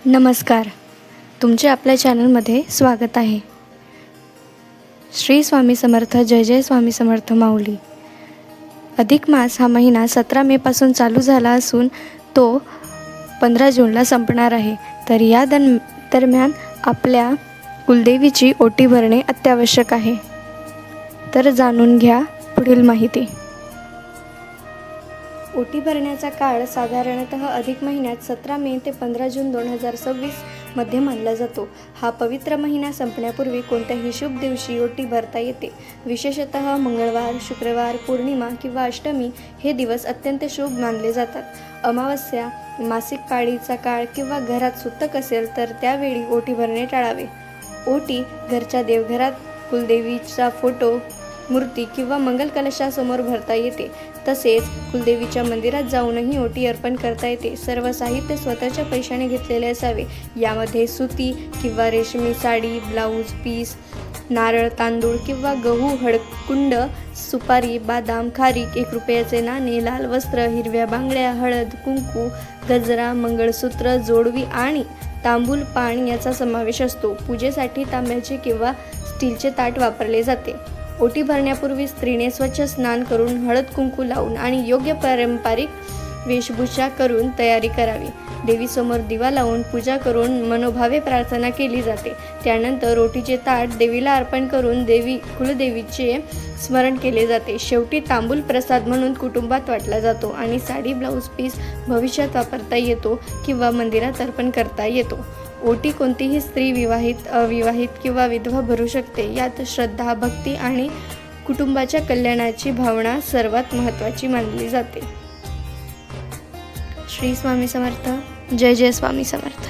नमस्कार. तुमचे आपल्या चॅनलमध्ये स्वागत आहे. श्री स्वामी समर्थ. जय जय स्वामी समर्थ माऊली. अधिक मास हा महिना 17 मेपासून चालू झाला असून तो 15 जूनला संपणार आहे. तर या दरम्यान आपल्या कुलदेवीची ओटी भरणे अत्यावश्यक आहे. तर जाणून घ्या पुढील माहिती. ओटी भरण्याचा काळ साधारणतः अधिक महिन्यात 17 मे ते 15 जून 2026 मध्ये मानला जातो. हा पवित्र महिना संपण्यापूर्वी कोणत्याही शुभ दिवशी ओटी भरता येते. विशेषतः मंगळवार, शुक्रवार, पौर्णिमा किंवा अष्टमी हे दिवस अत्यंत शुभ मानले जातात. अमावस्या, मासिक पाळीचा काळ किंवा घरात सुतक असेल तर त्यावेळी ओटी भरणे टाळावे. ओटी घरच्या देवघरात कुलदेवीचा फोटो, मूर्ती किंवा मंगल कलशासमोर भरता येते. तसेच कुलदेवीच्या मंदिरात जाऊनही ओटी अर्पण करता येते. सर्व साहित्य स्वतःच्या पैशाने घेतलेले असावे. यामध्ये सुती किंवा रेशमी साडी, ब्लाऊज पीस, नारळ, तांदूळ किंवा गहू, हळकुंड, सुपारी, बदाम, खारीक, 1 रुपयाचे नाणे, लाल वस्त्र, हिरव्या बांगड्या, हळद, कुंकू, गजरा, मंगळसूत्र, जोडवी आणि तांबूल पान याचा समावेश असतो. पूजेसाठी तांब्याचे किंवा स्टीलचे ताट वापरले जाते. ओटी भरण्यापूर्वी स्त्रीने स्वच्छ स्नान करून हळद कुंकू लावून आणि योग्य पारंपरिक वेशभूषा करून तयारी करावी. देवीसमोर दिवा लावून पूजा करून मनोभावे प्रार्थना केली जाते. त्यानंतर ओटीचे ताट देवीला अर्पण करून कुलदेवीचे स्मरण केले जाते. शेवटी तांबूल प्रसाद म्हणून कुटुंबात वाटला जातो आणि साडी, ब्लाऊज पीस भविष्यात वापरता येतो किंवा मंदिरात अर्पण करता येतो. ओटी कोणतीही स्त्री विवाहित, अविवाहित किंवा विधवा भरू शकते. यात श्रद्धा, भक्ती आणि कुटुंबाच्या कल्याणाची भावना सर्वात महत्त्वाची मानली जाते. श्री स्वामी समर्थ. जय जय स्वामी समर्थ.